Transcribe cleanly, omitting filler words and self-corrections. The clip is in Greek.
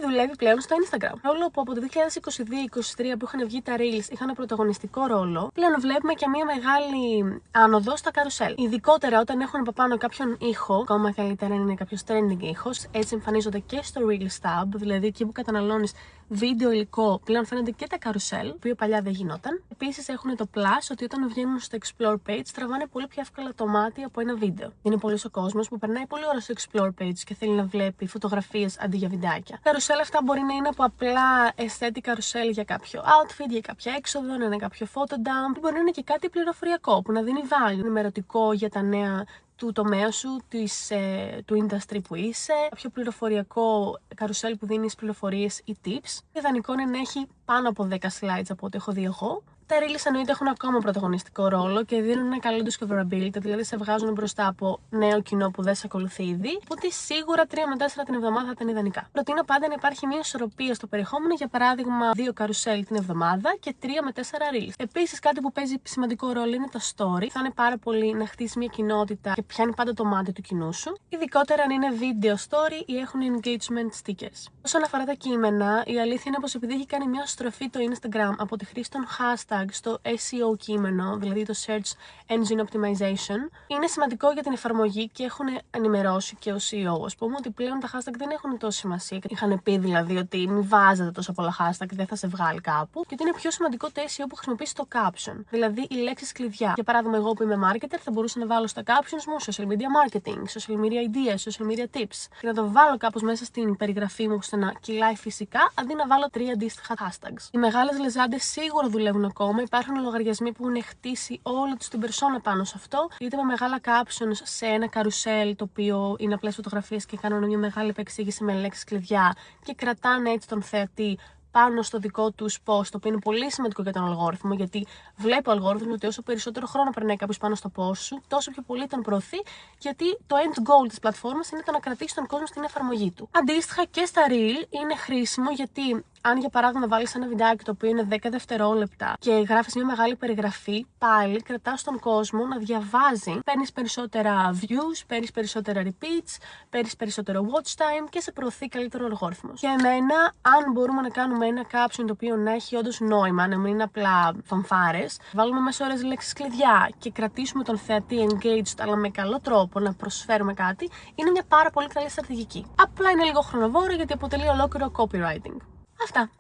δουλεύει πλέον στο Instagram. Όλο που από το 2022-2023 που είχαν βγει τα Reels είχαν πρωταγωνιστικό ρόλο, πλέον βλέπουμε και μια μεγάλη άνοδο στα καρουσέλ. Ειδικότερα όταν έχουν από πάνω κάποιον ήχο, ακόμα καλύτερα είναι κάποιο trending ήχος, έτσι εμφανίζονται και στο Reels tab, δηλαδή εκεί που καταναλώνεις βίντεο υλικό, πλέον φαίνονται και τα καρουσέλ, το οποίο παλιά δεν γινόταν. Επίσης έχουν το plus ότι όταν βγαίνουν στο Explore page τραβάνε πολύ πιο εύκολα το μάτι από ένα βίντεο. Είναι πολλής ο κόσμος που περνάει πολύ ώρα στο Explore page και θέλει να βλέπει φωτογραφίες αντί για βιντεάκια. Τα καρουσέλ αυτά μπορεί να είναι από απλά aesthetic καρουσέλ για κάποιο outfit, για κάποια έξοδο, να είναι κάποιο photo dump, μπορεί να είναι και κάτι πληροφοριακό που να δίνει value, ενημερωτικό για τα νέα του τομέα σου, του industry που είσαι, κάποιο πληροφοριακό καρουσέλ που δίνεις πληροφορίες ή tips. Ιδανικό είναι να έχει πάνω από 10 slides από ό,τι έχω δει εγώ. Τα Reels εννοείται έχουν ακόμα πρωταγωνιστικό ρόλο και δίνουν ένα καλό discoverability, δηλαδή σε βγάζουν μπροστά από νέο κοινό που δεν σε ακολουθεί ήδη. Οπότε σίγουρα 3 με 4 την εβδομάδα θα ήταν ιδανικά. Προτείνω πάντα να υπάρχει μια ισορροπία στο περιεχόμενο, για παράδειγμα 2 καρουσέλ την εβδομάδα και 3 με 4 Reels. Επίσης, κάτι που παίζει σημαντικό ρόλο είναι τα story. Θα είναι πάρα πολύ να χτίσει μια κοινότητα και πιάνει πάντα το μάτι του κοινού σου. Ειδικότερα αν είναι video story ή έχουν engagement stickers. Όσον αφορά τα κείμενα, η αλήθεια είναι πως επειδή έχει κάνει μια στροφή το Instagram από τη χρήση των hashtag στο SEO κείμενο, δηλαδή το Search Engine Optimization, είναι σημαντικό για την εφαρμογή και έχουν ενημερώσει και ο CEO, ας πούμε, ότι πλέον τα hashtag δεν έχουν τόση σημασία. Είχαν πει δηλαδή ότι μην βάζετε τόσο πολλά hashtag, δεν θα σε βγάλει κάπου, και ότι είναι πιο σημαντικό το SEO που χρησιμοποιείς το caption, δηλαδή οι λέξεις κλειδιά. Για παράδειγμα, εγώ που είμαι marketer θα μπορούσα να βάλω στα captions μου social media marketing, social media ideas, social media tips και να το βάλω κάπως μέσα στην περιγραφή μου ώστε να κυλάει φυσικά, αντί να βάλω 3 αντίστοιχα hashtags. Οι μεγάλες λεζάντες σίγουρα δουλεύουν ακόμα. Υπάρχουν λογαριασμοί που έχουν χτίσει όλη τους την περσόνα πάνω σε αυτό, είτε με μεγάλα captions σε ένα καρουσέλ το οποίο είναι απλές φωτογραφίες και κάνουν μια μεγάλη επεξήγηση με λέξεις κλειδιά και κρατάνε έτσι τον θεατή πάνω στο δικό τους post, το οποίο είναι πολύ σημαντικό για τον αλγόριθμο, γιατί βλέπει ο αλγόριθμος ότι όσο περισσότερο χρόνο περνάει κάποιος πάνω στο post σου, τόσο πιο πολύ τον προωθεί, γιατί το end goal της πλατφόρμας είναι το να κρατήσει τον κόσμο στην εφαρμογή του. Αντίστοιχα και στα Reel είναι χρήσιμο, γιατί αν για παράδειγμα βάλεις ένα βιντεάκι το οποίο είναι 10 δευτερόλεπτα και γράφεις μια μεγάλη περιγραφή, πάλι κρατάς τον κόσμο να διαβάζει, παίρνεις περισσότερα views, παίρνεις περισσότερα repeats, παίρνεις περισσότερο watch time και σε προωθεί καλύτερο αλγόριθμος. Για εμένα, αν μπορούμε να κάνουμε ένα caption το οποίο να έχει όντως νόημα, να μην είναι απλά φανφάρες, βάλουμε μέσα ώρες λέξεις κλειδιά και κρατήσουμε τον θεατή engaged αλλά με καλό τρόπο να προσφέρουμε κάτι, είναι μια πάρα πολύ καλή στρατηγική. Απλά είναι λίγο χρονοβόρο γιατί αποτελεί ολόκληρο copywriting. Αυτά.